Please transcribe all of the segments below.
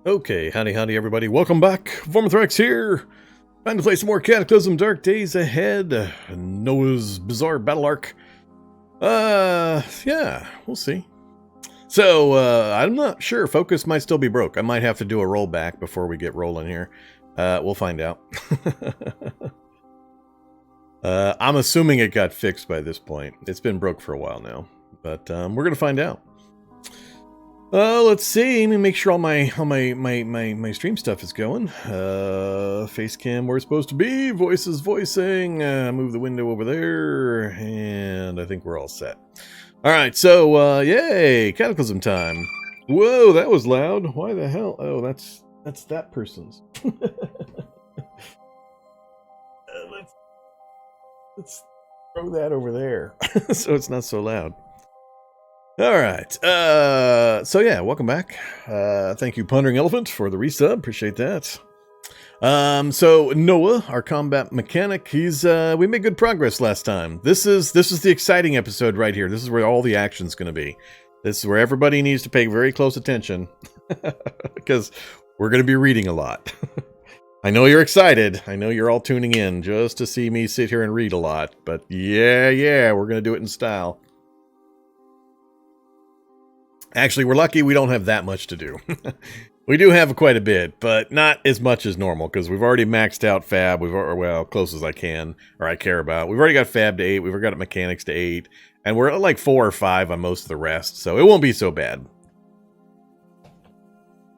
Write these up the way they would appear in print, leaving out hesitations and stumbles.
Okay, howdy everybody. Welcome back. Vormithrax here. Time to play some more Cataclysm Dark Days Ahead. Noah's Bizarre Battle-Ark. Yeah, we'll see. So, I'm not sure. Focus might still be broke. I might have to do a rollback before we get rolling here. We'll find out. I'm assuming it got fixed by this point. It's been broke for a while now. But, we're gonna find out. Let's see. Let me make sure all my stream stuff is going. Face cam where it's supposed to be. Voices voicing. Move the window over there, and I think we're all set. All right. So, yay, Cataclysm time. Whoa, that was loud. Why the hell? Oh, that's that person's. Let's throw that over there so it's not so loud. All right. So yeah, welcome back. Thank you, Pondering Elephant, for the resub. Appreciate that. So Noah, our combat mechanic, he's we made good progress last time. This is the exciting episode right here. This is where all the action's going to be. This is where everybody needs to pay very close attention because we're going to be reading a lot. I know you're excited. I know you're all tuning in just to see me sit here and read a lot. But yeah, we're going to do it in style. Actually, we're lucky we don't have that much to do. We do have quite a bit, but not as much as normal, because we've already maxed out Fab. Well, close as I can, or I care about. We've already got Fab to 8. We've already got Mechanics to 8. And we're at like 4 or 5 on most of the rest, so it won't be so bad.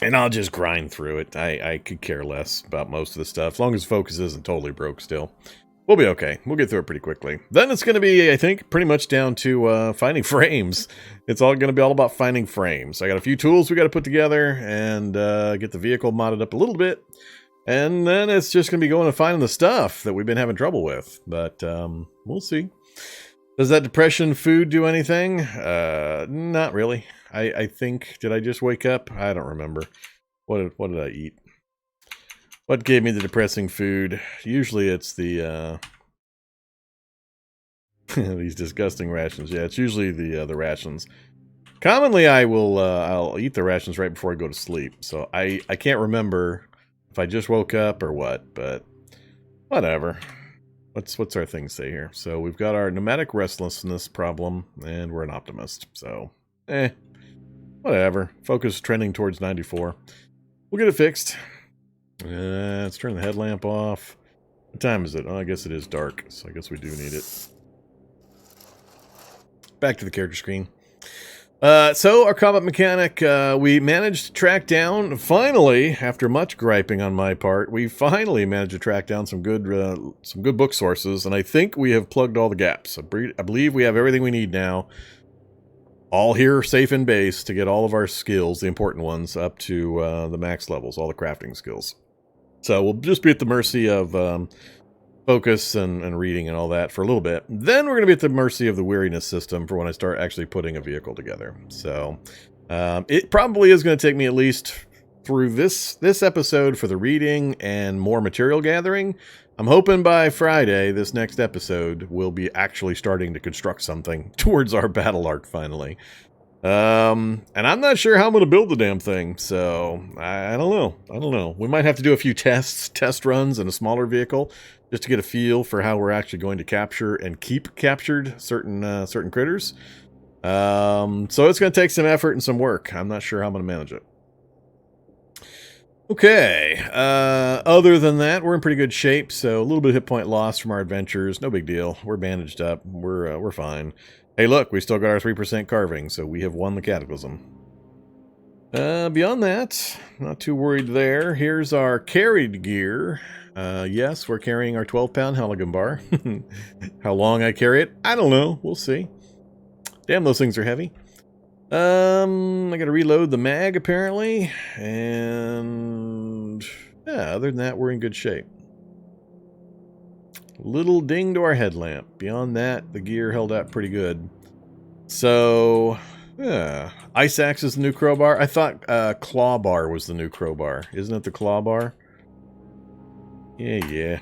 And I'll just grind through it. I could care less about most of the stuff, as long as focus isn't totally broke still. We'll be okay. We'll get through it pretty quickly. Then it's going to be, I think, pretty much down to finding frames. It's all going to be all about finding frames. I got a few tools we got to put together and get the vehicle modded up a little bit. And then it's just going to be going and finding the stuff that we've been having trouble with. But we'll see. Does that depression food do anything? Not really. I think, did I just wake up? I don't remember. What did I eat? What gave me the depressing food? Usually it's the these disgusting rations. Yeah, it's usually the rations. Commonly, I'll eat the rations right before I go to sleep. So I can't remember if I just woke up or what, but whatever. What's our thing say here? So we've got our pneumatic restlessness problem, and we're an optimist. So whatever. Focus trending towards 94. We'll get it fixed. Let's turn the headlamp off. What time is it? Oh, I guess it is dark, so I guess we do need it. Back to the character screen. So our combat mechanic, we managed to track down, finally, after much griping on my part, we finally managed to track down some good book sources, and I think we have plugged all the gaps. I believe we have everything we need now. All here, safe in base, to get all of our skills, the important ones, up to the max levels, all the crafting skills. So we'll just be at the mercy of focus and reading and all that for a little bit. Then we're going to be at the mercy of the weariness system for when I start actually putting a vehicle together. So it probably is going to take me at least through this episode for the reading and more material gathering. I'm hoping by Friday, this next episode, we'll be actually starting to construct something towards our battle arc finally. And I'm not sure how I'm going to build the damn thing, so I don't know. We might have to do a few test runs in a smaller vehicle, just to get a feel for how we're actually going to capture and keep captured certain critters. So it's going to take some effort and some work. I'm not sure how I'm going to manage it. Okay, other than that, we're in pretty good shape, so a little bit of hit point loss from our adventures, no big deal. We're bandaged up, we're fine. Hey look, we still got our 3% carving, so we have won the Cataclysm. Beyond that, not too worried there. Here's our carried gear. Yes, we're carrying our 12-pound Halligan bar. How long I carry it? I don't know, we'll see. Damn, those things are heavy. I gotta reload the mag, apparently. And yeah, other than that, we're in good shape. Little ding to our headlamp. Beyond that, the gear held out pretty good. So, yeah. Ice axe is the new crowbar. I thought claw bar was the new crowbar. Isn't it the claw bar? Yeah.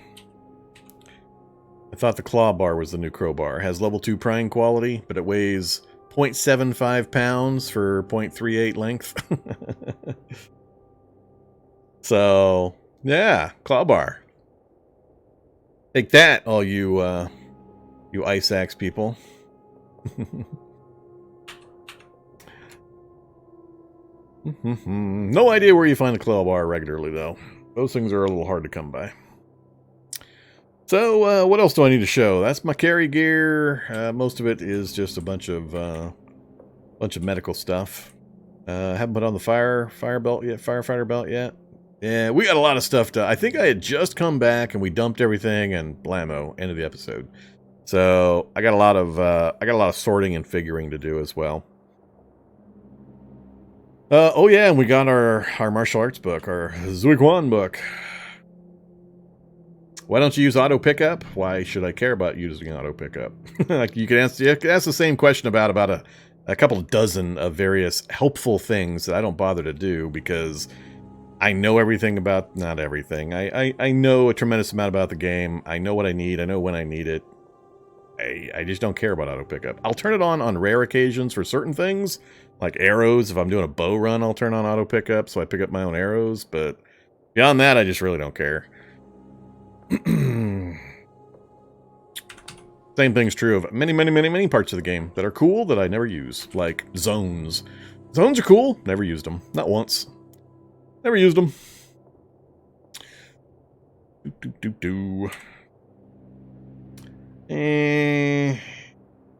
I thought the claw bar was the new crowbar. It has level 2 prying quality, but it weighs 0.75 pounds for 0.38 length. So, yeah, claw bar. Take that, all you ice axe people. No idea where you find a claw bar regularly, though. Those things are a little hard to come by. So, what else do I need to show? That's my carry gear. Most of it is just a bunch of medical stuff. Haven't put on the fire belt yet, firefighter belt yet. Yeah, we got a lot of stuff to. I think I had just come back and we dumped everything and blammo, end of the episode. So I got a lot of sorting and figuring to do as well. Oh yeah, and we got our martial arts book, our Zuiguan book. Why don't you use auto pickup? Why should I care about using auto pickup? Like you can ask the same question about a couple of dozen of various helpful things that I don't bother to do because I know everything about, not everything. I know a tremendous amount about the game. I know what I need. I know when I need it. I just don't care about auto pickup. I'll turn it on rare occasions for certain things, like arrows. If I'm doing a bow run, I'll turn on auto pickup so I pick up my own arrows. But beyond that, I just really don't care. Same thing's true of many parts of the game that are cool that I never use, like zones. Zones are cool. Never used them. Not once. Never used them.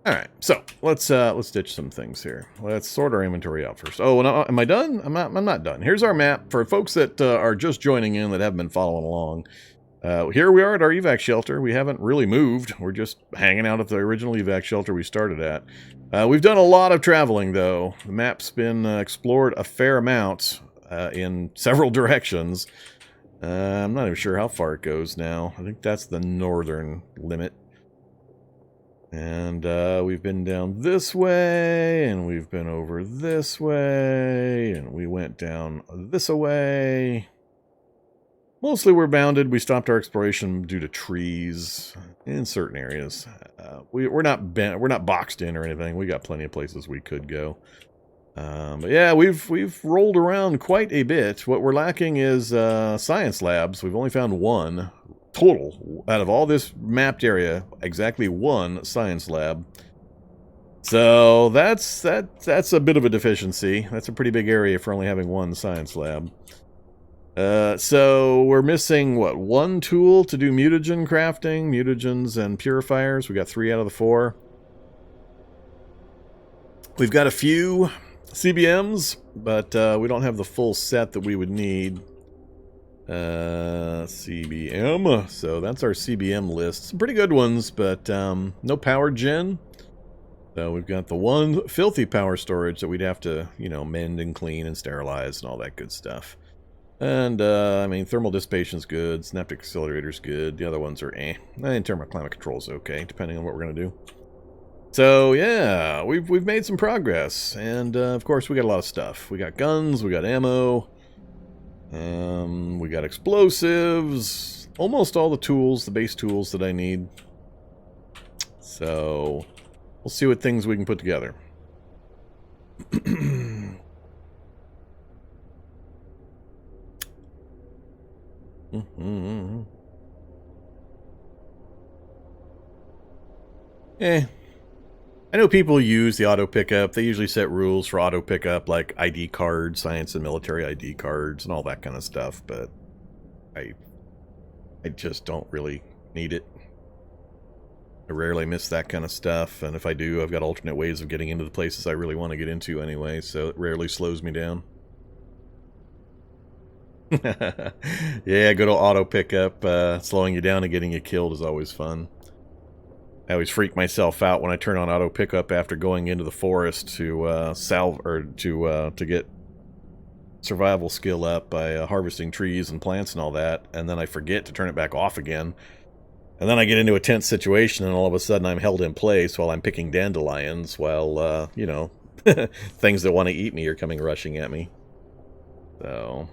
All right, so let's ditch some things here. Let's sort our inventory out first. Oh, am I done? I'm not done. Here's our map for folks that are just joining in that haven't been following along. Here we are at our evac shelter. We haven't really moved. We're just hanging out at the original evac shelter we started at. We've done a lot of traveling, though. The map's been explored a fair amount in several directions. I'm not even sure how far it goes now. I think that's the northern limit. And we've been down this way, and we've been over this way, and we went down this way. Mostly we're bounded. We stopped our exploration due to trees in certain areas. We're not boxed in or anything. We got plenty of places we could go. But yeah, we've rolled around quite a bit. What we're lacking is science labs. We've only found one total out of all this mapped area. Exactly one science lab. So that's a bit of a deficiency. That's a pretty big area for only having one science lab. So we're missing, what, one tool to do mutagen crafting, mutagens and purifiers. We got 3 out of the 4. We've got a few CBMs, but we don't have the full set that we would need. CBM. So that's our CBM list. Some pretty good ones, but no power gen. So we've got the one filthy power storage that we'd have to, mend and clean and sterilize and all that good stuff. And, I mean, thermal dissipation's good, synaptic accelerator's good, the other ones are eh. And thermoclimate control's okay, depending on what we're going to do. So, yeah, we've made some progress, and, of course, we got a lot of stuff. We got guns, we got ammo, we got explosives, almost all the tools, the base tools that I need. So, we'll see what things we can put together. I know people use the auto pickup. They usually set rules for auto pickup, like ID cards, science and military ID cards, and all that kind of stuff. But I just don't really need it. I rarely miss that kind of stuff, and if I do, I've got alternate ways of getting into the places I really want to get into anyway, so it rarely slows me down. Yeah, good old auto pickup. Slowing you down and getting you killed is always fun. I always freak myself out when I turn on auto pickup after going into the forest to to get survival skill up by harvesting trees and plants and all that, and then I forget to turn it back off again. And then I get into a tense situation, and all of a sudden I'm held in place while I'm picking dandelions while, things that want to eat me are coming rushing at me. So...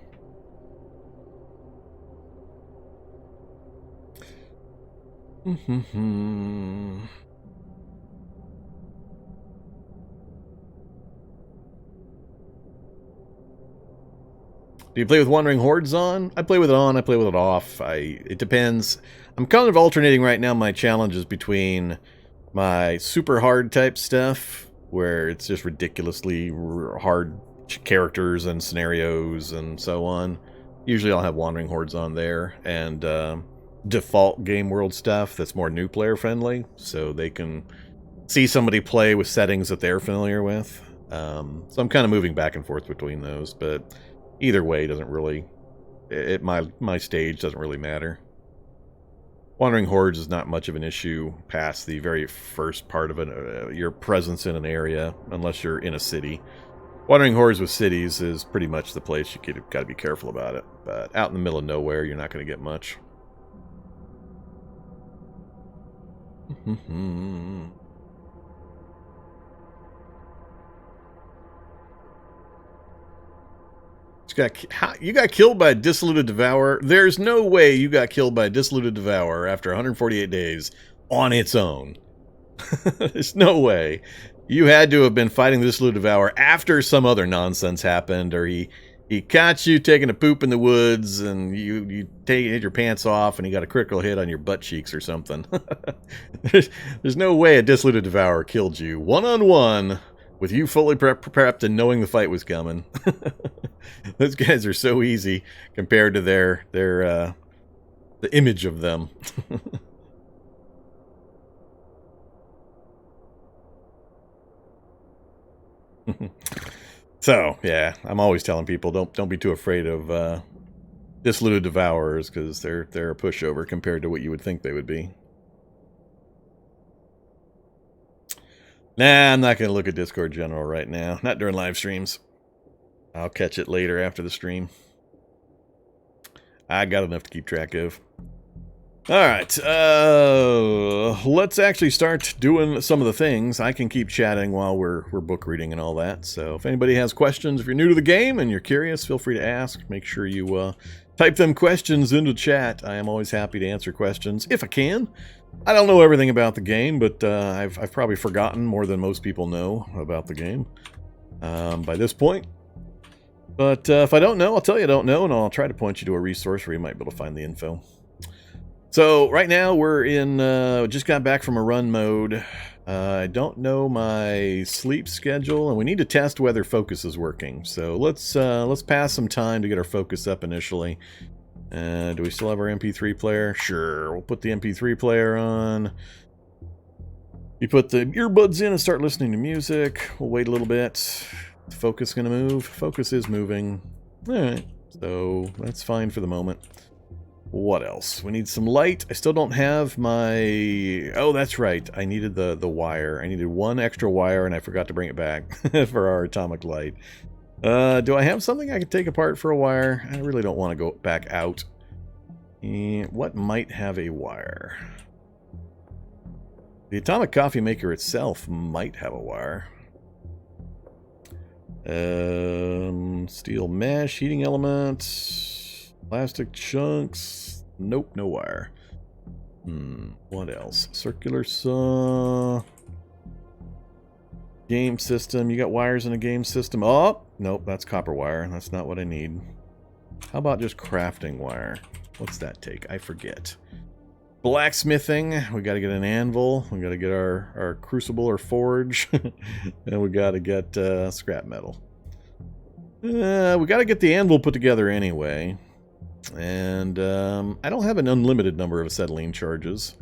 Do you play with Wandering Hordes on? I play with it on, I play with it off. It depends. I'm kind of alternating right now my challenges between my super hard type stuff, where it's just ridiculously hard characters and scenarios and so on. Usually I'll have Wandering Hordes on there, and default game world stuff that's more new player friendly, so they can see somebody play with settings that they're familiar with. So I'm kind of moving back and forth between those, but either way doesn't really, at my stage, doesn't really matter. Wandering Hordes is not much of an issue past the very first part of your presence in an area, unless you're in a city. Wandering Hordes with cities is pretty much the place you got to be careful about it. But out in the middle of nowhere, you're not going to get much. You got killed by a Dissoluted Devourer? There's no way you got killed by a Dissoluted Devourer after 148 days on its own. There's no way. You had to have been fighting the Dissoluted Devourer after some other nonsense happened, or he caught you taking a poop in the woods, and you hit your pants off, and he got a critical hit on your butt cheeks or something. there's no way a Dissoluted Devourer killed you one-on-one with you fully prepped and knowing the fight was coming. Those guys are so easy compared to the image of them. So, yeah, I'm always telling people don't be too afraid of Dissoluted Devourers, because they're a pushover compared to what you would think they would be. Nah, I'm not going to look at Discord General right now. Not during live streams. I'll catch it later after the stream. I got enough to keep track of. Alright, let's actually start doing some of the things. I can keep chatting while we're book reading and all that. So if anybody has questions, if you're new to the game and you're curious, feel free to ask. Make sure you type them questions into chat. I am always happy to answer questions, if I can. I don't know everything about the game, but I've probably forgotten more than most people know about the game by this point. But if I don't know, I'll tell you I don't know, and I'll try to point you to a resource where you might be able to find the info. So right now we're in, just got back from a run mode. I don't know my sleep schedule, and we need to test whether focus is working. So let's pass some time to get our focus up initially. Do we still have our MP3 player? Sure, we'll put the MP3 player on. You put the earbuds in and start listening to music. We'll wait a little bit. Is focus gonna move? Focus is moving. Alright, so that's fine for the moment. What else? We need some light. I still don't have my... Oh, that's right. I needed the wire. I needed one extra wire, and I forgot to bring it back for our atomic light. Do I have something I can take apart for a wire? I really don't want to go back out. What might have a wire? The atomic coffee maker itself might have a wire. Steel mesh, heating elements... Plastic chunks. Nope, no wire. What else? Circular saw. Game system. You got wires in a game system. Oh, nope, that's copper wire. That's not what I need. How about just crafting wire? What's that take? I forget. Blacksmithing. We got to get an anvil. We got to get our crucible or forge. And we got to get scrap metal. We got to get the anvil put together anyway. And I don't have an unlimited number of acetylene charges.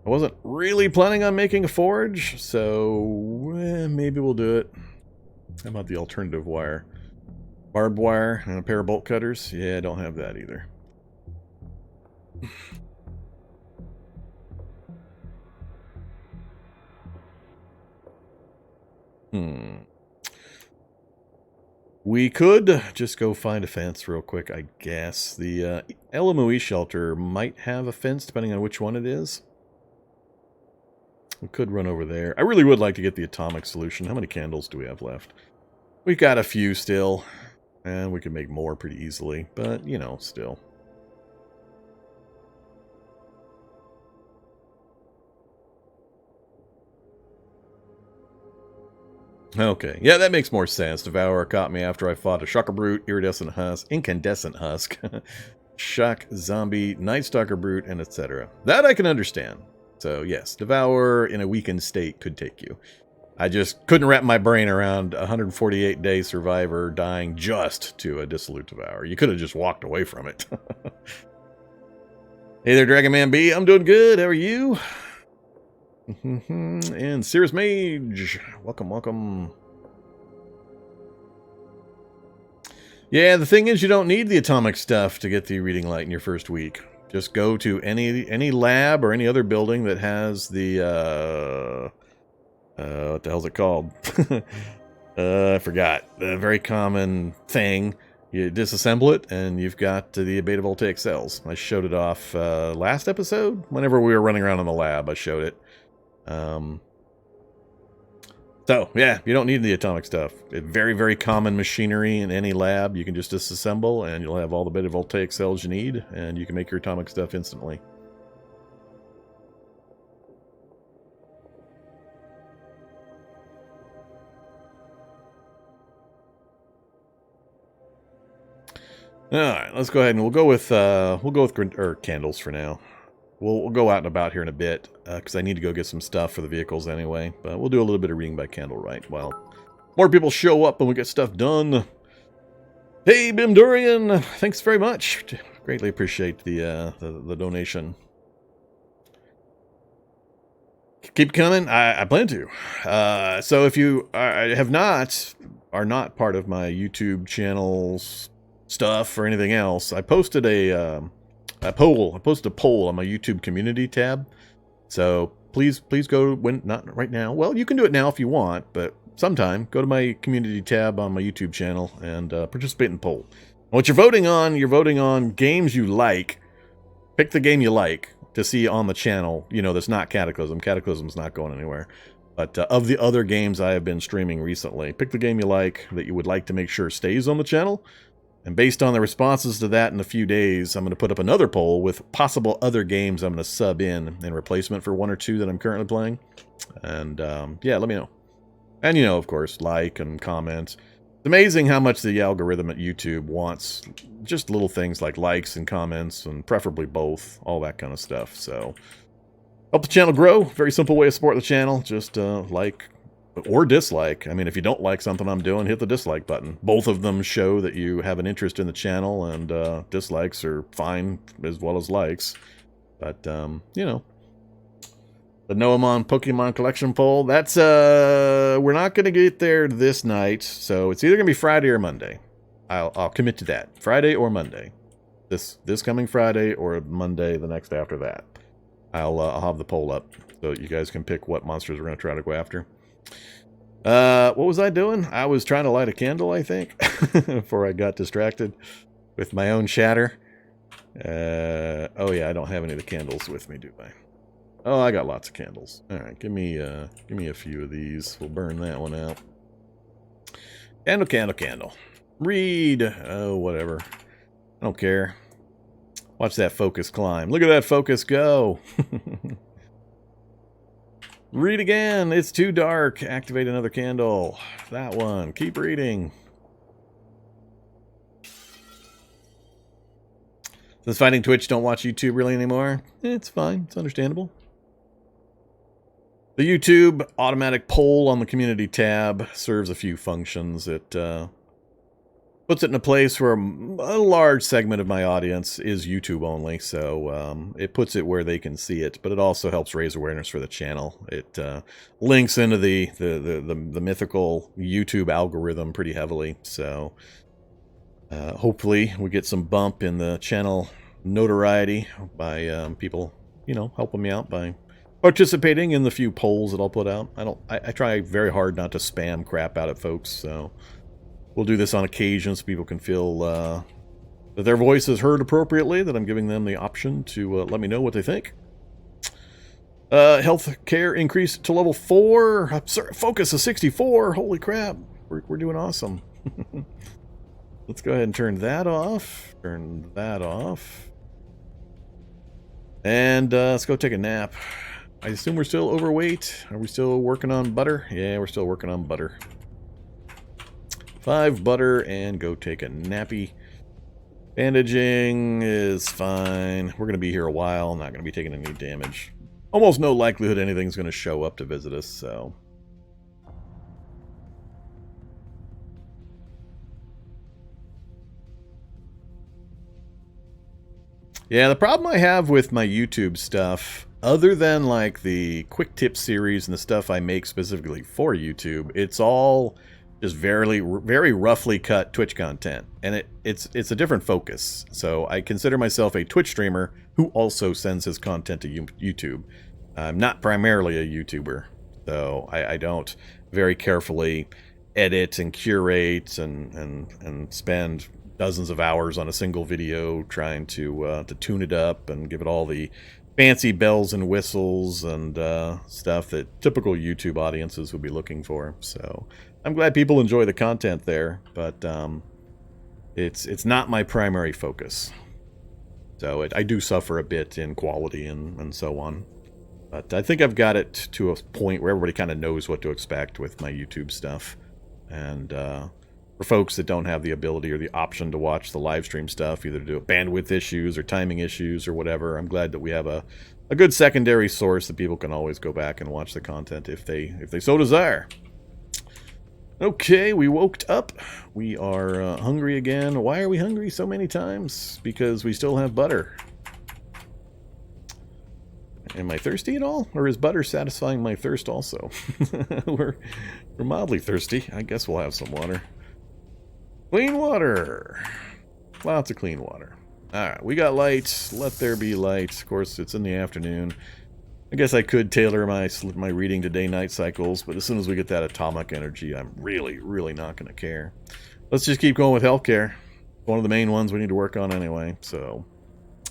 I wasn't really planning on making a forge, so maybe we'll do it. How about the alternative wire? Barbed wire and a pair of bolt cutters? Yeah, I don't have that either. We could just go find a fence real quick, I guess. The LMOE shelter might have a fence, depending on which one it is. We could run over there. I really would like to get the atomic solution. How many candles do we have left? We've got a few still. And we could make more pretty easily, but, you know, still. Okay. Yeah, that makes more sense. Devourer caught me after I fought a Shocker Brute, Incandescent Husk, Shock Zombie, Night Stalker Brute, and etc. That I can understand. So yes, Devourer in a weakened state could take you. I just couldn't wrap my brain around a 148-day survivor dying just to a Dissolute Devourer. You could have just walked away from it. Hey there, Dragon Man B. I'm doing good. How are you? And Cirrus Mage. Welcome, welcome. Yeah, the thing is, you don't need the atomic stuff to get the reading light in your first week. Just go to any lab or any other building that has the what the hell's it called? I forgot. The very common thing. You disassemble it, and you've got the beta voltaic cells. I showed it off last episode. Whenever we were running around in the lab, I showed it. So, yeah, you don't need the atomic stuff. It's very, very common machinery in any lab. You can just disassemble, and you'll have all the beta voltaic cells you need, and you can make your atomic stuff instantly. All right, let's go ahead and we'll go with candles for now. We'll go out and about here in a bit because I need to go get some stuff for the vehicles anyway. But we'll do a little bit of reading by candlelight while more people show up and we get stuff done. Hey, Bim Durian, thanks very much. Greatly appreciate the donation. Keep coming. I plan to. So if you are not part of my YouTube channel's stuff or anything else, I posted a poll. I posted a poll on my YouTube community tab. So please go, when not right now. Well, you can do it now if you want, but sometime go to my community tab on my YouTube channel and participate in the poll. What you're voting on games you like. Pick the game you like to see on the channel. You know, that's not Cataclysm. Cataclysm's not going anywhere. But of the other games I have been streaming recently, pick the game you like that you would like to make sure stays on the channel. And based on the responses to that in a few days, I'm going to put up another poll with possible other games I'm going to sub in replacement for one or two that I'm currently playing. And yeah, let me know. And, you know, of course, like and comment. It's amazing how much the algorithm at YouTube wants just little things like likes and comments, and preferably both, all that kind of stuff. So help the channel grow. Very simple way to support the channel. Just like or dislike. I mean, if you don't like something I'm doing, hit the dislike button. Both of them show that you have an interest in the channel, and dislikes are fine as well as likes. But, you know. The Noamon Pokemon collection poll, that's, we're not going to get there this night, so it's either going to be Friday or Monday. I'll commit to that. Friday or Monday. This coming Friday or Monday the next after that. I'll have the poll up so you guys can pick what monsters we're going to try to go after. What was I doing? I was trying to light a candle, I think, before I got distracted with my own chatter. Oh yeah, I don't have any of the candles with me, do I? Oh, I got lots of candles. All right, give me a few of these. We'll burn that one out. Candle, candle, candle. Read. Oh, whatever. I don't care. Watch that focus climb. Look at that focus go. Read again. It's too dark. Activate another candle. That one. Keep reading. Since Fighting Twitch don't watch YouTube really anymore, it's fine. It's understandable. The YouTube automatic poll on the community tab serves a few functions. It puts it in a place where a large segment of my audience is YouTube only, so it puts it where they can see it, but it also helps raise awareness for the channel. It links into the mythical YouTube algorithm pretty heavily, so hopefully we get some bump in the channel notoriety by people, you know, helping me out by participating in the few polls that I'll put out. I try very hard not to spam crap out at folks, so we'll do this on occasion so people can feel that their voice is heard appropriately, that I'm giving them the option to let me know what they think. Health care increase to level 4. Focus of 64. Holy crap. We're doing awesome. Let's go ahead and turn that off. Turn that off. And let's go take a nap. I assume we're still overweight. Are we still working on butter? Yeah, we're still working on butter. 5 butter and go take a nappy. Bandaging is fine. We're going to be here a while. Not going to be taking any damage. Almost no likelihood anything's going to show up to visit us, so... Yeah, the problem I have with my YouTube stuff, other than like the quick tip series and the stuff I make specifically for YouTube, it's all just very roughly cut Twitch content, and it's a different focus. So I consider myself a Twitch streamer who also sends his content to YouTube. I'm not primarily a YouTuber, so I don't very carefully edit and curate and spend dozens of hours on a single video trying to tune it up and give it all the fancy bells and whistles and stuff that typical YouTube audiences would be looking for. So I'm glad people enjoy the content there, but it's not my primary focus. So I do suffer a bit in quality and so on. But I think I've got it to a point where everybody kind of knows what to expect with my YouTube stuff. And for folks that don't have the ability or the option to watch the live stream stuff, either due to bandwidth issues or timing issues or whatever, I'm glad that we have a good secondary source that people can always go back and watch the content if they so desire. Okay, we woke up. We are hungry again. Why are we hungry so many times? Because we still have butter. Am I thirsty at all? Or is butter satisfying my thirst also? We're mildly thirsty. I guess we'll have some water. Clean water. Lots of clean water. Alright, we got light. Let there be light. Of course, it's in the afternoon. I guess I could tailor my reading to day-night cycles, but as soon as we get that atomic energy, I'm really not going to care. Let's just keep going with healthcare. One of the main ones we need to work on anyway, so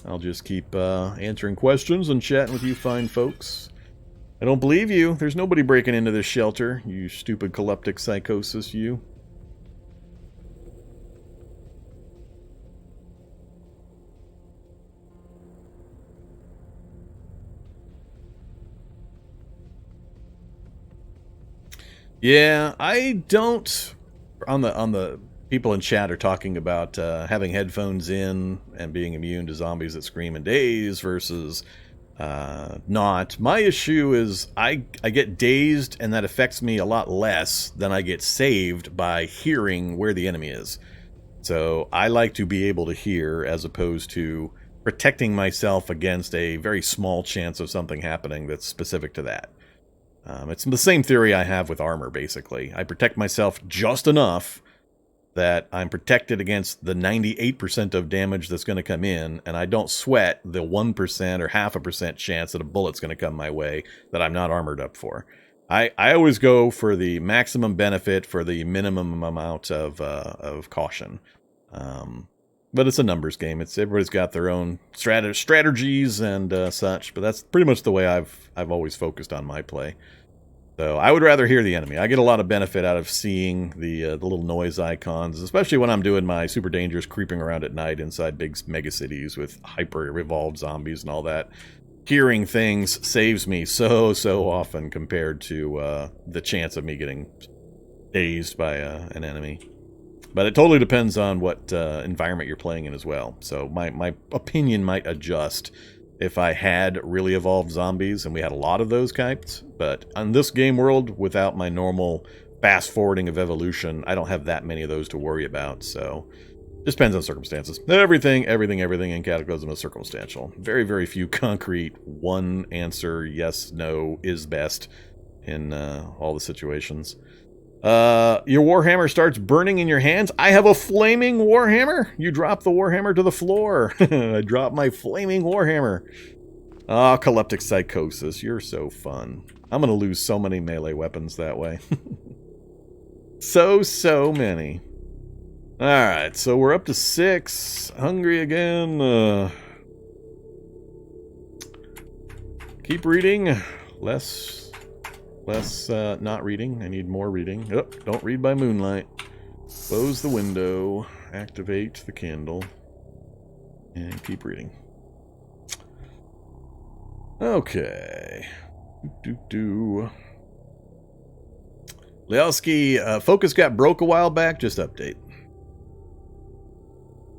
I'll just keep answering questions and chatting with you fine folks. I don't believe you. There's nobody breaking into this shelter, you stupid calyptic psychosis, you. Yeah, I don't... On the people in chat are talking about having headphones in and being immune to zombies that scream and daze versus not. My issue is I get dazed, and that affects me a lot less than I get saved by hearing where the enemy is. So I like to be able to hear as opposed to protecting myself against a very small chance of something happening that's specific to that. It's the same theory I have with armor, basically. I protect myself just enough that I'm protected against the 98% of damage that's going to come in, and I don't sweat the 1% or 0.5% chance that a bullet's going to come my way that I'm not armored up for. I always go for the maximum benefit for the minimum amount of caution. But it's a numbers game. Everybody's got their own strategies and such, but that's pretty much the way I've always focused on my play. So I would rather hear the enemy. I get a lot of benefit out of seeing the little noise icons, especially when I'm doing my super dangerous creeping around at night inside big mega cities with hyper-evolved zombies and all that. Hearing things saves me so often compared to the chance of me getting dazed by an enemy. But it totally depends on what environment you're playing in as well. So my opinion might adjust if I had really evolved zombies, and we had a lot of those types. But on this game world, without my normal fast-forwarding of evolution, I don't have that many of those to worry about. So it just depends on circumstances. Everything in Cataclysm is circumstantial. Very few concrete one answer, yes, no, is best in all the situations. Your Warhammer starts burning in your hands. I have a flaming Warhammer. You drop the Warhammer to the floor. I drop my flaming Warhammer. Ah, calyptic psychosis. You're so fun. I'm going to lose so many melee weapons that way. so many. Alright, so we're up to 6. Hungry again. Keep reading. Less not reading. I need more reading. Oh, don't read by moonlight. Close the window. Activate the candle. And keep reading. Okay. Leowski, focus got broke a while back. Just update.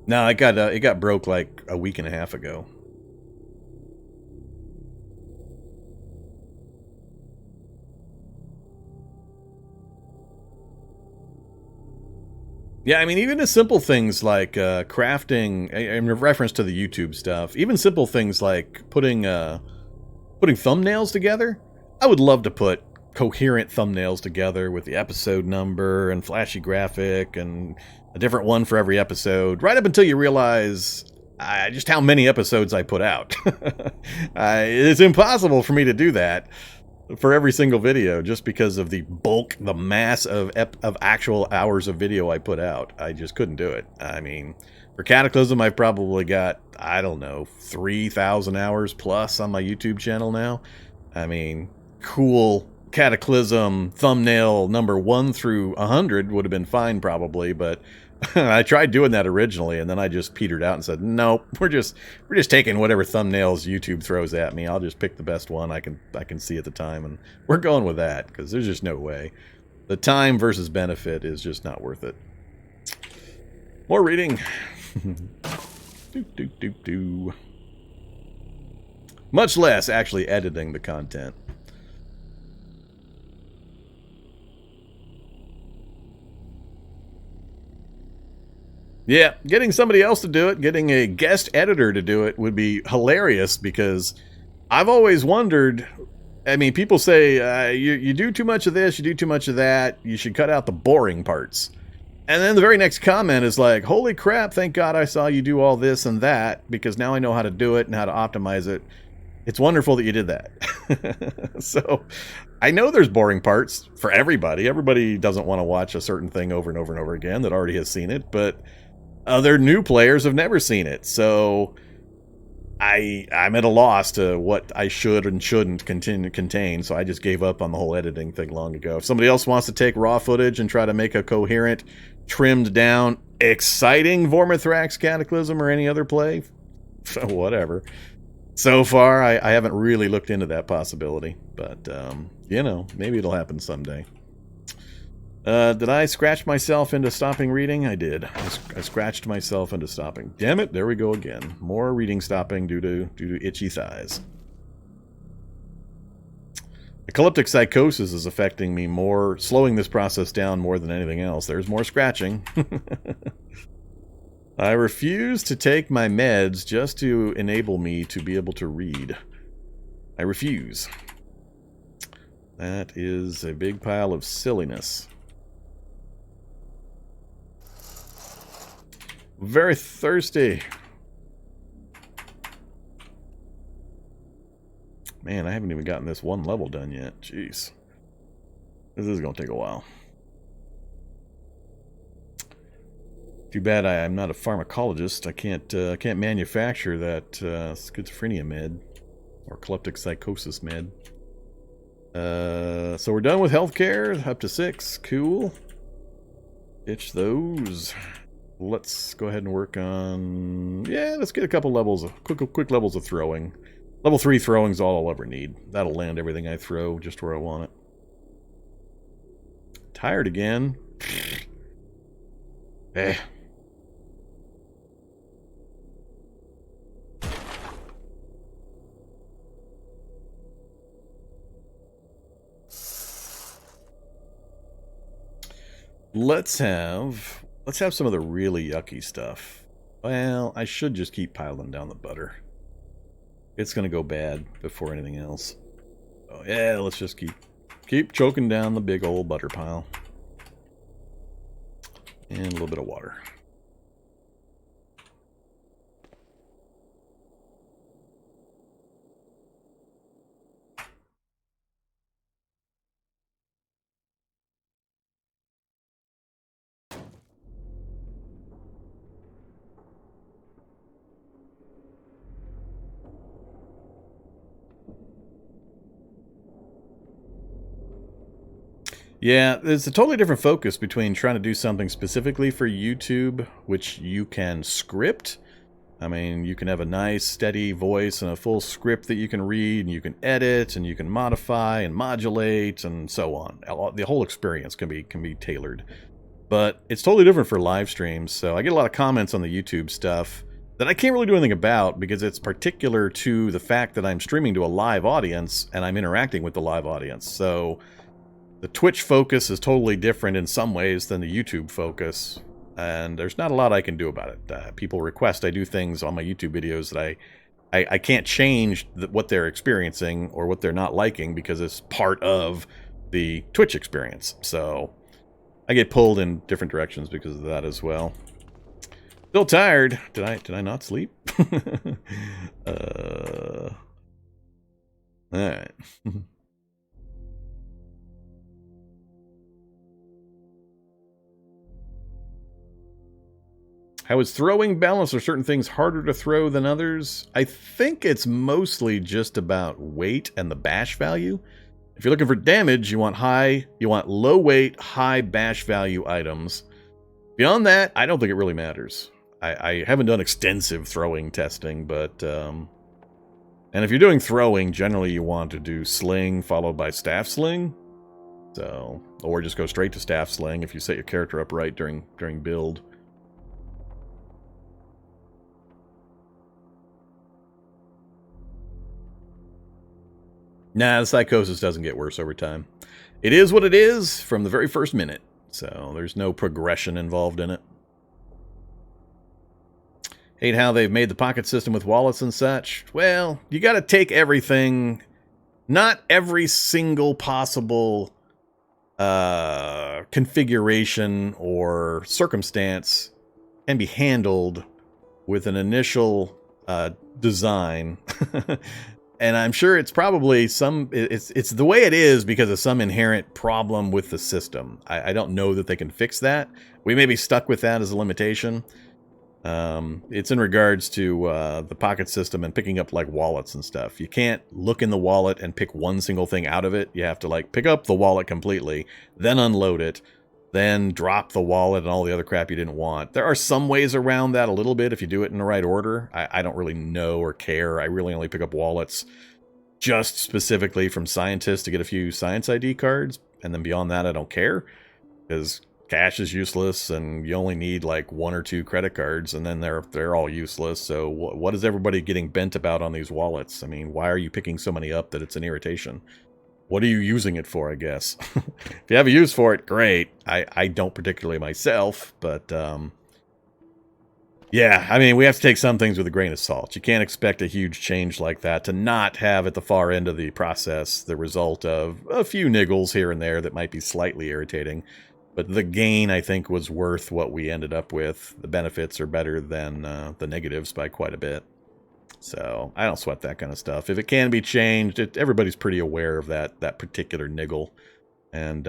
No, it got broke like a week and a half ago. Yeah, I mean, even the simple things like crafting, in reference to the YouTube stuff, even simple things like putting thumbnails together. I would love to put coherent thumbnails together with the episode number and flashy graphic and a different one for every episode, right up until you realize just how many episodes I put out. It's impossible for me to do that for every single video just because of the bulk, the mass of actual hours of video I put out. I just couldn't do it. I mean, for Cataclysm, I've probably got, I don't know, 3,000 hours plus on my YouTube channel now. I mean, cool Cataclysm thumbnail number 1 through 100 would have been fine probably, but I tried doing that originally, and then I just petered out and said, nope, we're just taking whatever thumbnails YouTube throws at me. I'll just pick the best one I can see at the time, and we're going with that because there's just no way. The time versus benefit is just not worth it. More reading. Much less actually editing the content. Yeah, getting somebody else to do it, getting a guest editor to do it would be hilarious because I've always wondered, I mean, people say, you do too much of this, you do too much of that, you should cut out the boring parts. And then the very next comment is like, holy crap, thank God I saw you do all this and that because now I know how to do it and how to optimize it. It's wonderful that you did that. So I know there's boring parts for everybody. Everybody doesn't want to watch a certain thing over and over and over again that already has seen it, but other new players have never seen it, so I'm at a loss to what I should and shouldn't contain, so I just gave up on the whole editing thing long ago. If somebody else wants to take raw footage and try to make a coherent, trimmed down, exciting Vormithrax Cataclysm or any other play, whatever. So far, I haven't really looked into that possibility, but, you know, maybe it'll happen someday. Did I scratch myself into stopping reading? I did. I scratched myself into stopping. Damn it, there we go again. More reading stopping due to itchy thighs. Epileptic psychosis is affecting me more, slowing this process down more than anything else. There's more scratching. I refuse to take my meds just to enable me to be able to read. I refuse. That is a big pile of silliness. Very thirsty. Man, I haven't even gotten this one level done yet. Jeez. This is going to take a while. Too bad I'm not a pharmacologist. I can't manufacture that schizophrenia med or epileptic psychosis med. So we're done with healthcare. Up to 6. Cool. Ditch those. Let's go ahead and work on... Yeah, let's get a couple levels of... Quick levels of throwing. Level 3 throwing is all I'll ever need. That'll land everything I throw just where I want it. Tired again. Eh. Let's have some of the really yucky stuff. Well, I should just keep piling down the butter. It's gonna go bad before anything else. Oh yeah, let's just keep choking down the big old butter pile. And a little bit of water. Yeah, there's a totally different focus between trying to do something specifically for YouTube, which you can script, I mean, you can have a nice, steady voice and a full script that you can read, and you can edit, and you can modify and modulate, and so on. The whole experience can be tailored. But it's totally different for live streams, so I get a lot of comments on the YouTube stuff that I can't really do anything about because it's particular to the fact that I'm streaming to a live audience, and I'm interacting with the live audience. So the Twitch focus is totally different in some ways than the YouTube focus. And there's not a lot I can do about it. People request I do things on my YouTube videos that I can't change what they're experiencing or what they're not liking because it's part of the Twitch experience. So I get pulled in different directions because of that as well. Still tired. Did I not sleep? All right. How is throwing balanced? Are certain things harder to throw than others? I think it's mostly just about weight and the bash value. If you're looking for damage, you want low weight, high bash value items. Beyond that, I don't think it really matters. I haven't done extensive throwing testing, but and if you're doing throwing, generally you want to do sling followed by staff sling. So, or just go straight to staff sling if you set your character up right during build. Nah, the psychosis doesn't get worse over time. It is what it is from the very first minute, so there's no progression involved in it. Hate how they've made the pocket system with wallets and such. Well, you gotta take everything, not every single possible configuration or circumstance can be handled with an initial design. And I'm sure it's probably it's the way it is because of some inherent problem with the system. I don't know that they can fix that. We may be stuck with that as a limitation. It's in regards to the pocket system and picking up like wallets and stuff. You can't look in the wallet and pick one single thing out of it. You have to like pick up the wallet completely, then unload it, then drop the wallet and all the other crap you didn't want. There are some ways around that a little bit if you do it in the right order. I don't really know or care. I really only pick up wallets just specifically from scientists to get a few science ID cards. And then beyond that, I don't care because cash is useless and you only need like 1 or 2 credit cards and then they're all useless. So what is everybody getting bent about on these wallets? I mean, why are you picking so many up that it's an irritation? What are you using it for, I guess? If you have a use for it, great. I don't particularly myself, but yeah, I mean, we have to take some things with a grain of salt. You can't expect a huge change like that to not have at the far end of the process the result of a few niggles here and there that might be slightly irritating. But the gain, I think, was worth what we ended up with. The benefits are better than the negatives by quite a bit. So I don't sweat that kind of stuff. If it can be changed, everybody's pretty aware of that particular niggle. And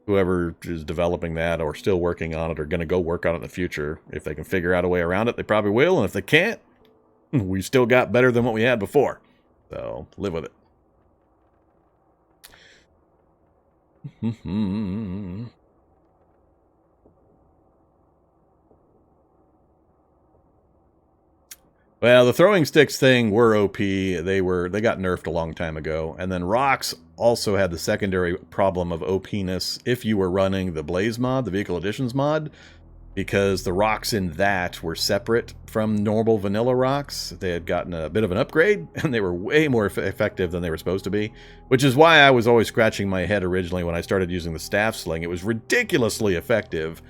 whoever is developing that or still working on it are going to go work on it in the future. If they can figure out a way around it, they probably will. And if they can't, we've still got better than what we had before. So live with it. Well, the throwing sticks thing were OP. They got nerfed a long time ago. And then rocks also had the secondary problem of OP-ness if you were running the Blaze mod, the Vehicle Editions mod, because the rocks in that were separate from normal vanilla rocks. They had gotten a bit of an upgrade, and they were way more effective than they were supposed to be, which is why I was always scratching my head originally when I started using the staff sling. It was ridiculously effective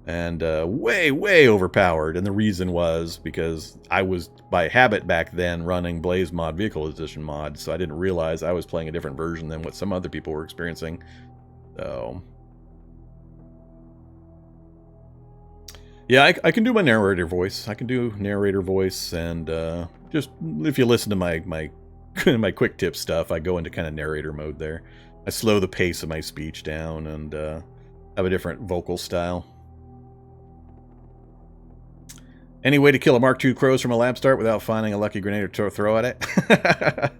and way, way overpowered. And the reason was because I was, by habit back then, running Blaze mod, Vehicle Edition mod, so I didn't realize I was playing a different version than what some other people were experiencing. So yeah, I can do my narrator voice. I can do narrator voice, and just if you listen to my my quick tip stuff, I go into kind of narrator mode there. I slow the pace of my speech down and have a different vocal style. Any way to kill a Mark II Crows from a lab start without finding a lucky grenade to throw at it?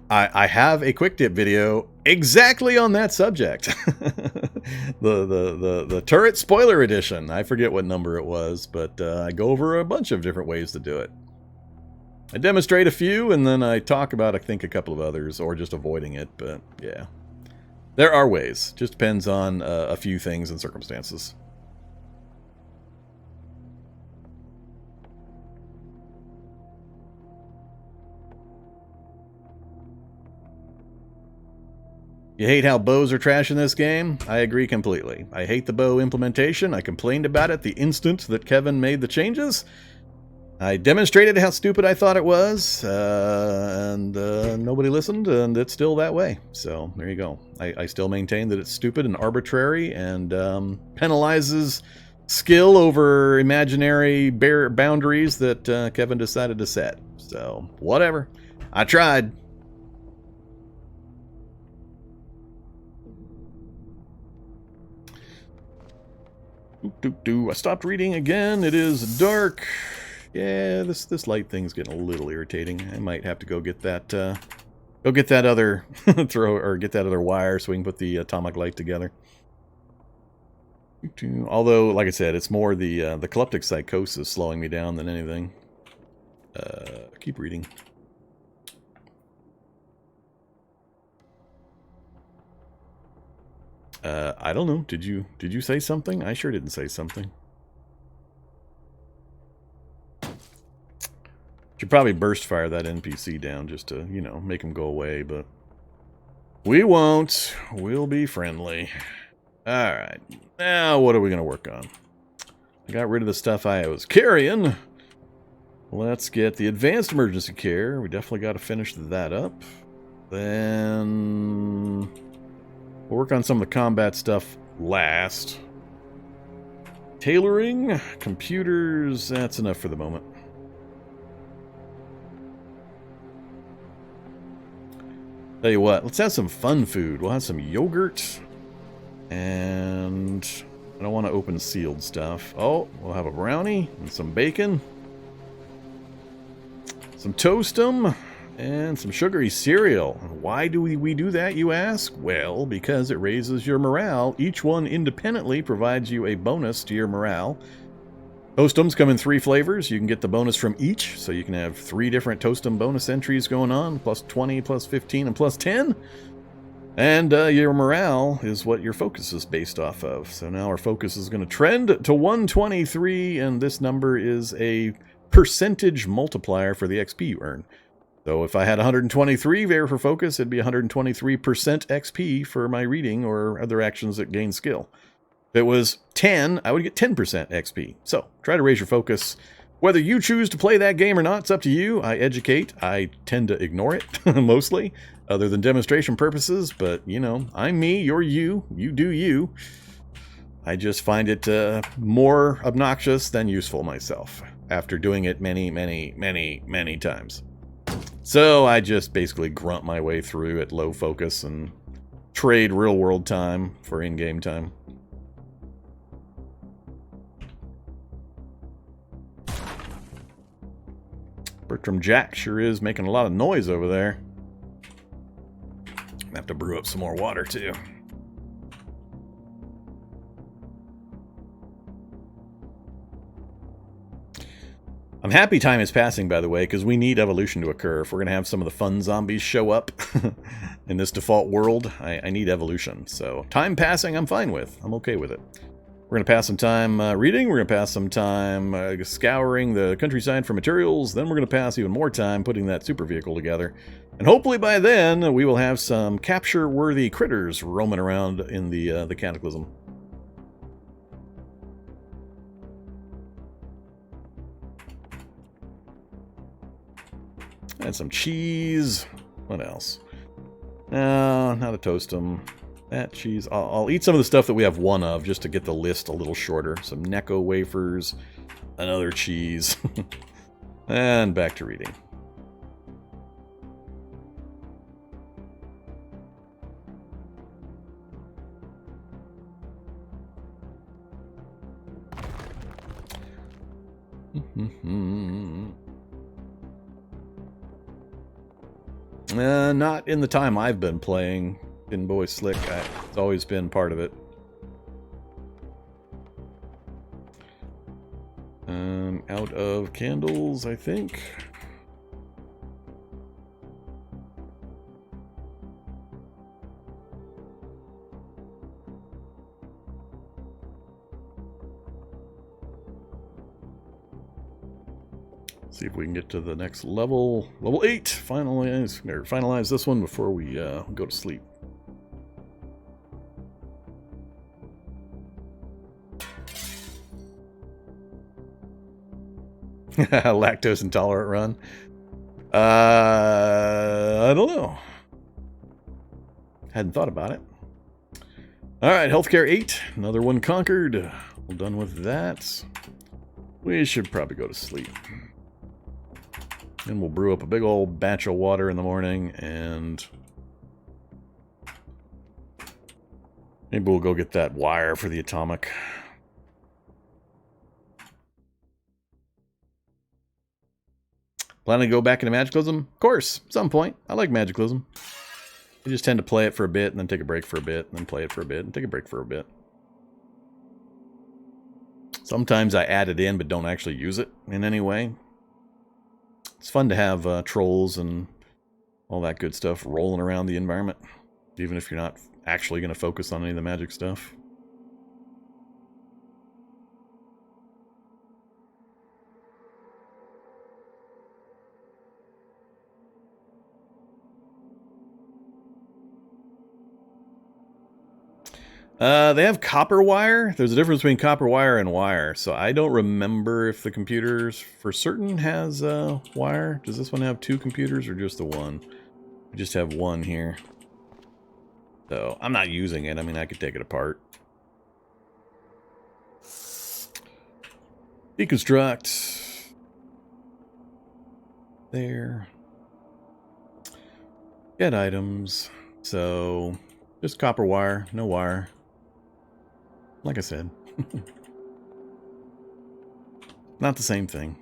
I have a quick tip video exactly on that subject. the turret spoiler edition. I forget what number it was, but I go over a bunch of different ways to do it. I demonstrate a few, and then I talk about, I think, a couple of others, or just avoiding it, but yeah. There are ways. Just depends on a few things and circumstances. You hate how bows are trash in this game? I agree completely. I hate the bow implementation. I complained about it the instant that Kevin made the changes. I demonstrated how stupid I thought it was, and nobody listened, and it's still that way. So, there you go. I still maintain that it's stupid and arbitrary, and penalizes skill over imaginary boundaries that Kevin decided to set. So, whatever. I tried. I stopped reading again. It is dark. Yeah, this light thing's getting a little irritating. I might have to go get that other get that other wire so we can put the atomic light together. Although, like I said, it's more the epileptic psychosis slowing me down than anything. Keep reading. I don't know. Did you say something? I sure didn't say something. Should probably burst fire that NPC down just to, you know, make him go away, but we won't. We'll be friendly. Alright. Now, what are we going to work on? I got rid of the stuff I was carrying. Let's get the advanced emergency care. We definitely got to finish that up. Then we'll work on some of the combat stuff last. Tailoring, computers, that's enough for the moment. Tell you what, let's have some fun food. We'll have some yogurt. And I don't want to open sealed stuff. Oh, we'll have a brownie and some bacon. Some toastum. And some sugary cereal. Why do we do that, you ask? Well, because it raises your morale. Each one independently provides you a bonus to your morale. Toastums come in 3 flavors. You can get the bonus from each, so you can have 3 different toastum bonus entries going on, plus 20, plus 15, and plus 10. And your morale is what your focus is based off of. So now our focus is going to trend to 123, and this number is a percentage multiplier for the XP you earn. So if I had 123 there for focus, it'd be 123% XP for my reading or other actions that gain skill. If it was 10, I would get 10% XP. So try to raise your focus. Whether you choose to play that game or not, it's up to you. I educate. I tend to ignore it, mostly, other than demonstration purposes. But, you know, I'm me, you're you. You do you. I just find it more obnoxious than useful myself after doing it many, many, many, many times. So I just basically grunt my way through at low focus and trade real-world time for in-game time. Bertram Jack sure is making a lot of noise over there. I have to brew up some more water, too. I'm happy time is passing, by the way, because we need evolution to occur. If we're going to have some of the fun zombies show up in this default world, I need evolution. So time passing, I'm fine with. I'm okay with it. We're going to pass some time reading. We're going to pass some time scouring the countryside for materials. Then we're going to pass even more time putting that super vehicle together. And hopefully by then, we will have some capture-worthy critters roaming around in the Cataclysm. And some cheese. What else? No, not a toastum. That cheese. I'll eat some of the stuff that we have one of just to get the list a little shorter. Some Necco wafers, another cheese, and back to reading. Not in the time I've been playing. Boy Slick, it's always been part of it. Out of candles, I think. See if we can get to the next level. Level 8. Finalize this one before we go to sleep. Lactose intolerant run. I don't know. Hadn't thought about it. All right, healthcare 8. Another one conquered. Well done with that. We should probably go to sleep. And we'll brew up a big old batch of water in the morning, and maybe we'll go get that wire for the atomic. Planning to go back into Magicalism? Of course, at some point. I like Magicalism. I just tend to play it for a bit, and then take a break for a bit, and then play it for a bit, and take a break for a bit. Sometimes I add it in, but don't actually use it in any way. It's fun to have trolls and all that good stuff rolling around the environment, even if you're not actually going to focus on any of the magic stuff. They have copper wire. There's a difference between copper wire and wire, so I don't remember if the computers for certain has wire. Does this one have 2 computers or just the one? We just have one here. So I'm not using it. I mean, I could take it apart. Deconstruct. There. Get items. So just copper wire, no wire. Like I said. Not the same thing.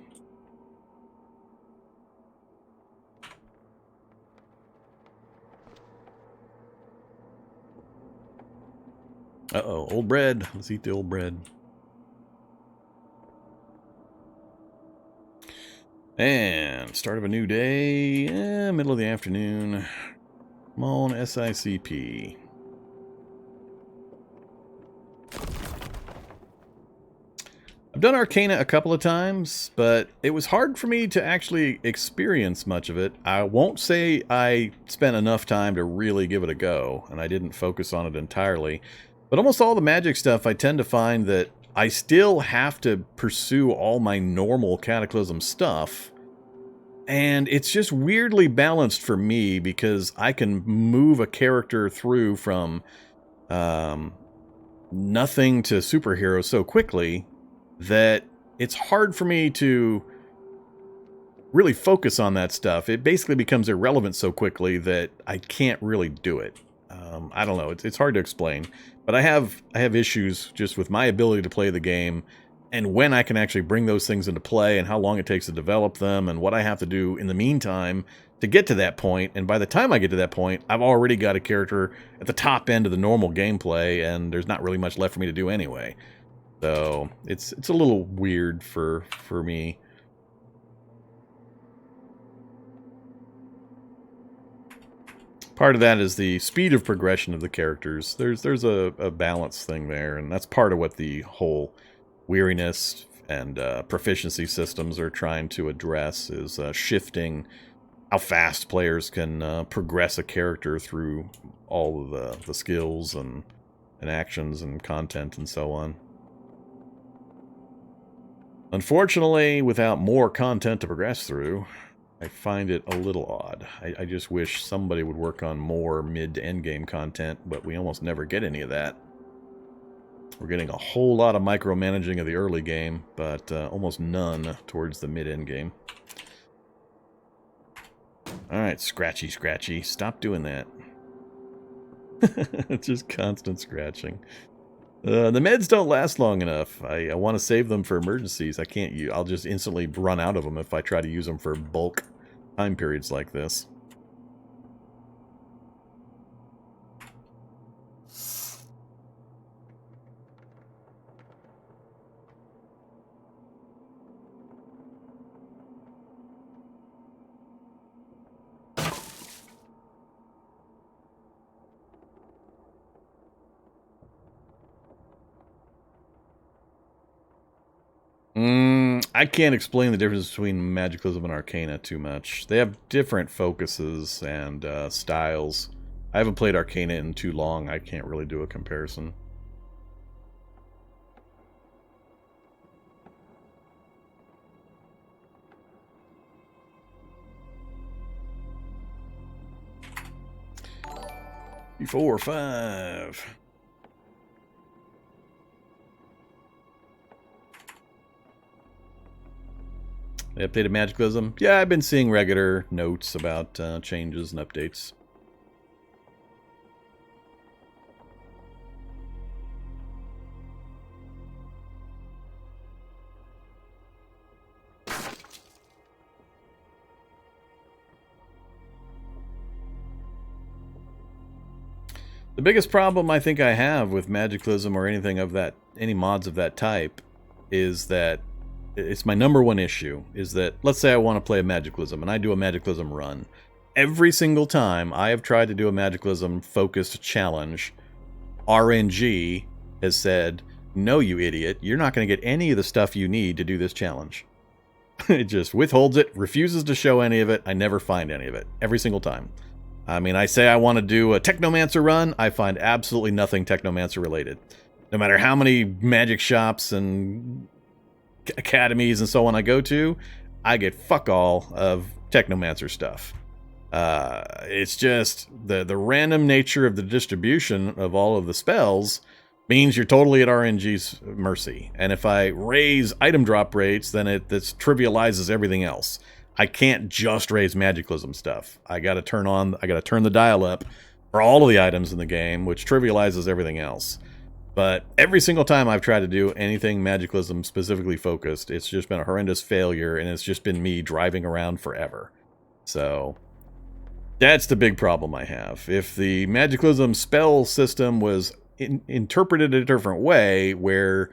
Uh-oh, old bread. Let's eat the old bread. And start of a new day. Middle of the afternoon. Come on, SICP. I've done Arcana a couple of times, but it was hard for me to actually experience much of it. I won't say I spent enough time to really give it a go, and I didn't focus on it entirely. But almost all the magic stuff, I tend to find that I still have to pursue all my normal Cataclysm stuff. And it's just weirdly balanced for me because I can move a character through from nothing to superhero so quickly that it's hard for me to really focus on that stuff. It basically becomes irrelevant so quickly that I can't really do it. I don't know. It's hard to explain, but I have issues just with my ability to play the game and when I can actually bring those things into play and how long it takes to develop them and what I have to do in the meantime to get to that point. And by the time I get to that point, I've already got a character at the top end of the normal gameplay, and there's not really much left for me to do anyway. So it's a little weird for me. Part of that is the speed of progression of the characters. There's a balance thing there, and that's part of what the whole weariness and proficiency systems are trying to address, is shifting how fast players can progress a character through all of the skills and actions and content and so on. Unfortunately, without more content to progress through, I find it a little odd. I just wish somebody would work on more mid to end game content, but we almost never get any of that. We're getting a whole lot of micromanaging of the early game, but almost none towards the mid-end game. Alright, scratchy, scratchy. Stop doing that. It's just constant scratching. The meds don't last long enough. I want to save them for emergencies. I can't use. I'll just instantly run out of them if I try to use them for bulk time periods like this. I can't explain the difference between Magicalism and Arcana too much. They have different focuses and styles. I haven't played Arcana in too long. I can't really do a comparison. Four, five. They updated Magicalism. Yeah, I've been seeing regular notes about changes and updates. The biggest problem I think I have with Magicalism or anything of that, any mods of that type, is that it's my number one issue, is that, let's say I want to play a Magicalism, and I do a Magicalism run. Every single time I have tried to do a Magicalism-focused challenge, RNG has said, no, you idiot, you're not going to get any of the stuff you need to do this challenge. It just withholds it, refuses to show any of it, I never find any of it, every single time. I mean, I say I want to do a Technomancer run, I find absolutely nothing Technomancer related. No matter how many magic shops and academies and so on I go to, I get fuck all of Technomancer stuff. It's just the random nature of the distribution of all of the spells means you're totally at RNG's mercy. And if I raise item drop rates, then this trivializes everything else. I can't just raise Magicalism stuff. I gotta turn the dial up for all of the items in the game, which trivializes everything else. But every single time I've tried to do anything Magicalism specifically focused, it's just been a horrendous failure, and it's just been me driving around forever. So that's the big problem I have. If the Magicalism spell system was interpreted a different way, where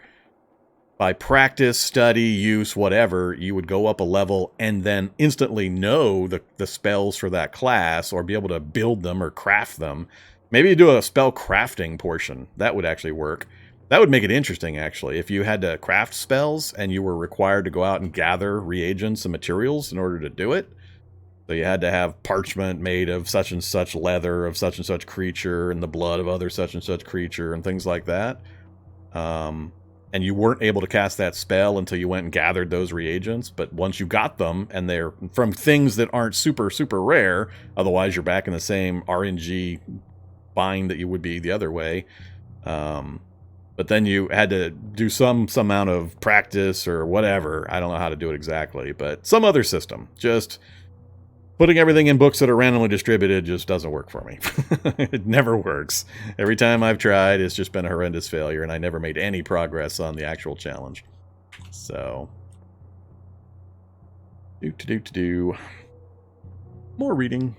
by practice, study, use, whatever, you would go up a level and then instantly know the spells for that class, or be able to build them or craft them. Maybe you do a spell crafting portion. That would actually work. That would make it interesting, actually. If you had to craft spells and you were required to go out and gather reagents and materials in order to do it. So you had to have parchment made of such and such leather of such and such creature and the blood of other such and such creature and things like that. And you weren't able to cast that spell until you went and gathered those reagents. But once you got them, and they're from things that aren't super, super rare, otherwise you're back in the same RNG bind that you would be the other way. But then you had to do some amount of practice or whatever. I don't know how to do it exactly, but some other system. Just putting everything in books that are randomly distributed just doesn't work for me. It never works. Every time I've tried, it's just been a horrendous failure, and I never made any progress on the actual challenge. So, more reading.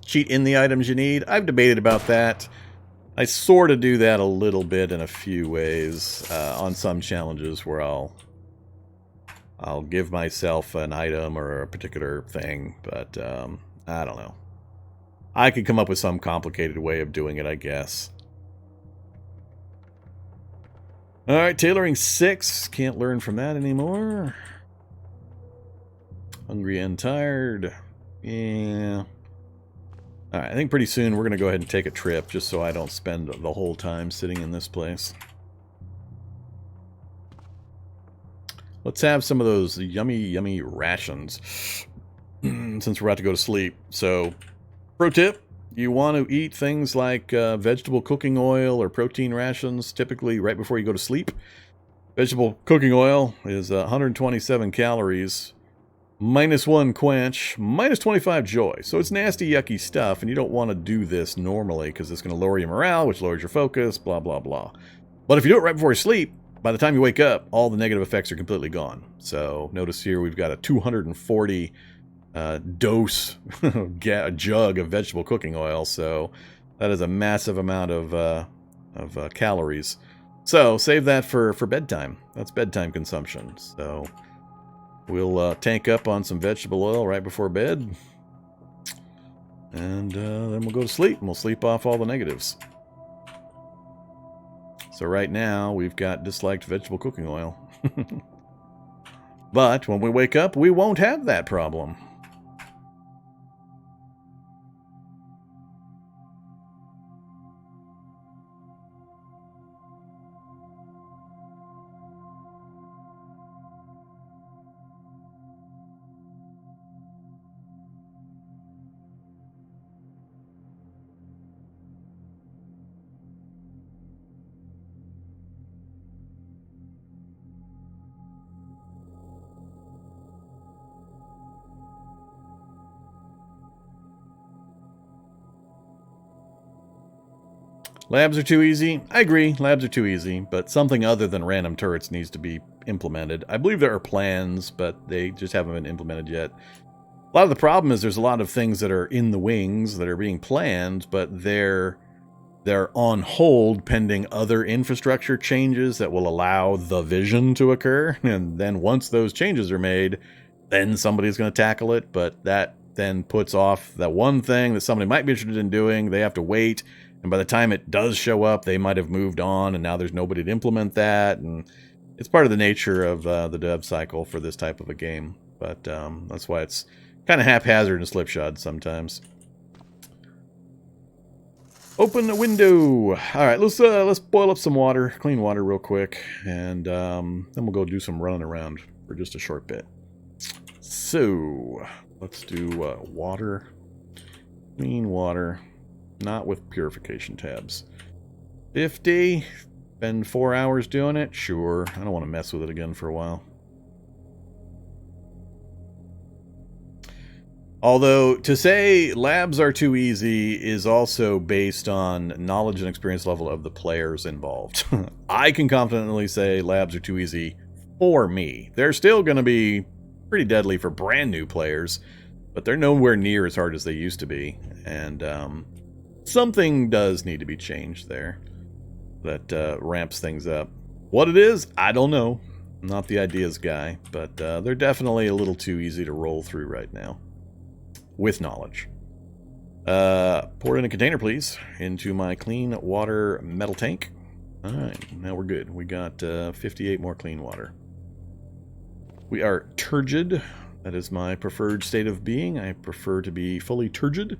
Cheat in the items you need. I've debated about that. I sort of do that a little bit in a few ways on some challenges where I'll give myself an item or a particular thing, but I don't know. I could come up with some complicated way of doing it, I guess. Alright, tailoring 6. Can't learn from that anymore. Hungry and tired. Yeah. Alright, I think pretty soon we're going to go ahead and take a trip, just so I don't spend the whole time sitting in this place. Let's have some of those yummy, yummy rations since we're about to go to sleep. So, pro tip, you want to eat things like vegetable cooking oil or protein rations typically right before you go to sleep. Vegetable cooking oil is 127 calories, -1 quench, -25 joy. So it's nasty, yucky stuff, and you don't want to do this normally because it's going to lower your morale, which lowers your focus, blah, blah, blah. But if you do it right before you sleep, by the time you wake up, all the negative effects are completely gone. So notice here we've got a 240 dose jug of vegetable cooking oil. So that is a massive amount of calories. So save that for bedtime. That's bedtime consumption. So we'll tank up on some vegetable oil right before bed. And then we'll go to sleep, and we'll sleep off all the negatives. So right now, we've got disliked vegetable cooking oil. But when we wake up, we won't have that problem. Labs are too easy. I agree, labs are too easy, but something other than random turrets needs to be implemented. I believe there are plans, but they just haven't been implemented yet. A lot of the problem is there's a lot of things that are in the wings that are being planned, but they're on hold pending other infrastructure changes that will allow the vision to occur. And then once those changes are made, then somebody's going to tackle it, but that then puts off that one thing that somebody might be interested in doing. They have to wait. And by the time it does show up, they might have moved on, and now there's nobody to implement that. And it's part of the nature of the dev cycle for this type of a game. But that's why it's kind of haphazard and slipshod sometimes. Open the window. All right, let's boil up some water, clean water real quick, and then we'll go do some running around for just a short bit. So let's do water, clean water. Not with purification tabs. 50. Spend 4 hours doing it? Sure. I don't want to mess with it again for a while. Although, to say labs are too easy is also based on knowledge and experience level of the players involved. I can confidently say labs are too easy for me. They're still going to be pretty deadly for brand new players, but they're nowhere near as hard as they used to be. And, something does need to be changed there that ramps things up. What it is, I don't know. I'm not the ideas guy, but they're definitely a little too easy to roll through right now. With knowledge. Pour it in a container, please, into my clean water metal tank. Alright, now we're good. We got 58 more clean water. We are turgid. That is my preferred state of being. I prefer to be fully turgid.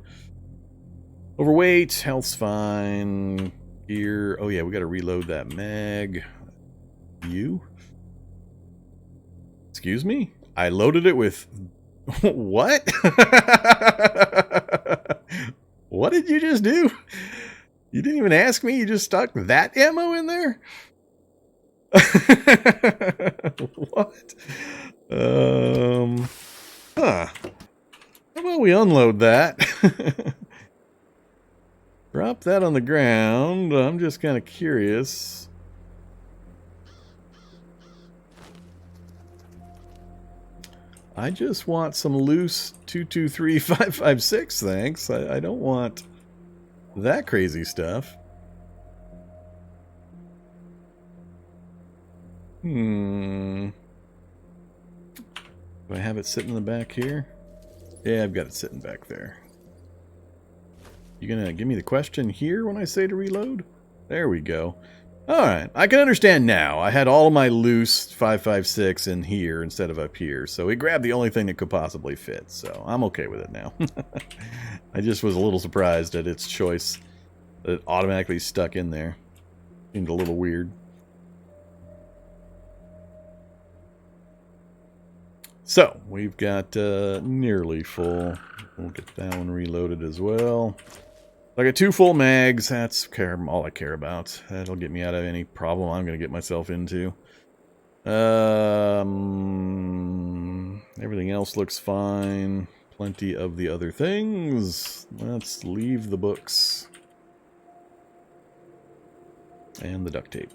Overweight, health's fine. Gear. Oh yeah, we gotta reload that mag. You? Excuse me? I loaded it with... What? What did you just do? You didn't even ask me, you just stuck that ammo in there? What? Huh. How about we unload that? Drop that on the ground. I'm just kind of curious. I just want some loose 223-556, thanks. I don't want that crazy stuff. Do I have it sitting in the back here? Yeah, I've got it sitting back there. You gonna give me the question here when I say to reload? There we go. Alright, I can understand now. I had all of my loose 556 in here instead of up here, so he grabbed the only thing that could possibly fit, so I'm okay with it now. I just was a little surprised at its choice that it automatically stuck in there. Seemed a little weird. So, we've got nearly full. We'll get that one reloaded as well. I got 2 full mags. That's all I care about. That'll get me out of any problem I'm going to get myself into. Everything else looks fine. Plenty of the other things. Let's leave the books. And the duct tape.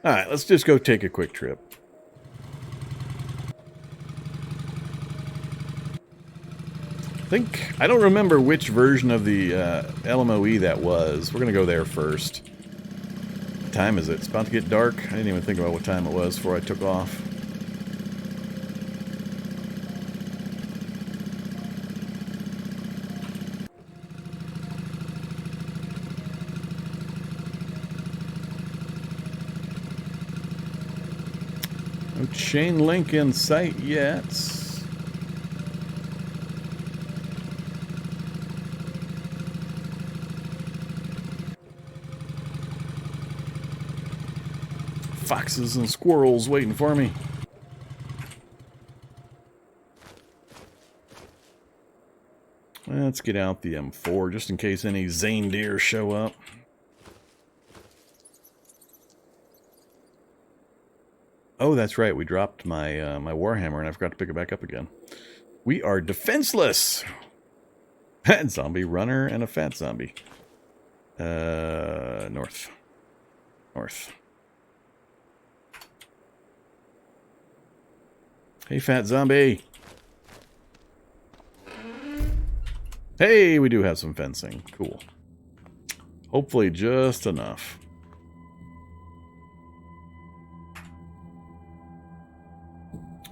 Alright, let's just go take a quick trip. I don't remember which version of the LMOE that was. We're going to go there first. What time is it? It's about to get dark. I didn't even think about what time it was before I took off. No chain link in sight yet. Foxes and squirrels waiting for me. Let's get out the M4 just in case any Zane deer show up. Oh, that's right. We dropped my my Warhammer and I forgot to pick it back up again. We are defenseless. Fat zombie runner and a fat zombie. North. North. Hey, fat zombie. Hey, we do have some fencing. Cool. Hopefully just enough.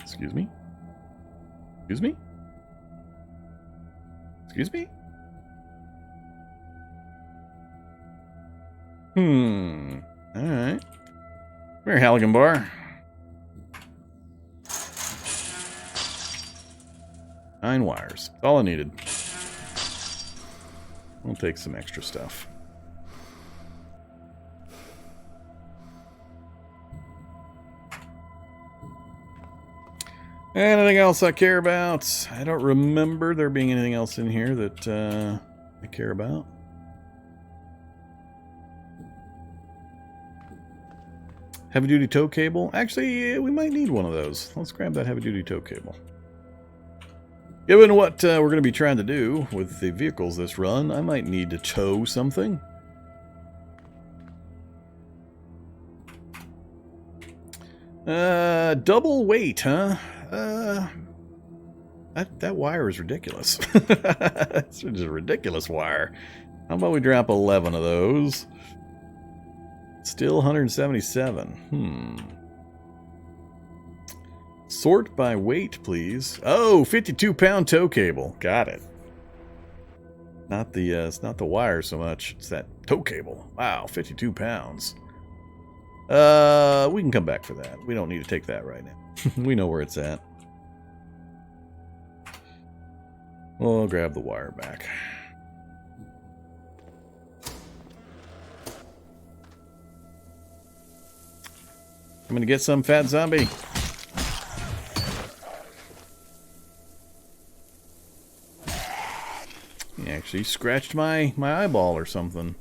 Excuse me? Excuse me? Excuse me? Alright. Come here, Halligan Bar. 9 wires. That's all I needed. We'll take some extra stuff. Anything else I care about? I don't remember there being anything else in here that I care about. Heavy-duty tow cable? Actually, we might need one of those. Let's grab that heavy-duty tow cable. Given what we're going to be trying to do with the vehicles this run, I might need to tow something. Double weight, huh? That wire is ridiculous. It's just a ridiculous wire. How about we drop 11 of those? Still 177. Sort by weight, please. Oh, 52-pound tow cable. Got it. Not the it's not the wire so much. It's that tow cable. Wow, 52 pounds. We can come back for that. We don't need to take that right now. We know where it's at. We'll grab the wire back. I'm gonna get some fat zombie. He actually scratched my eyeball or something.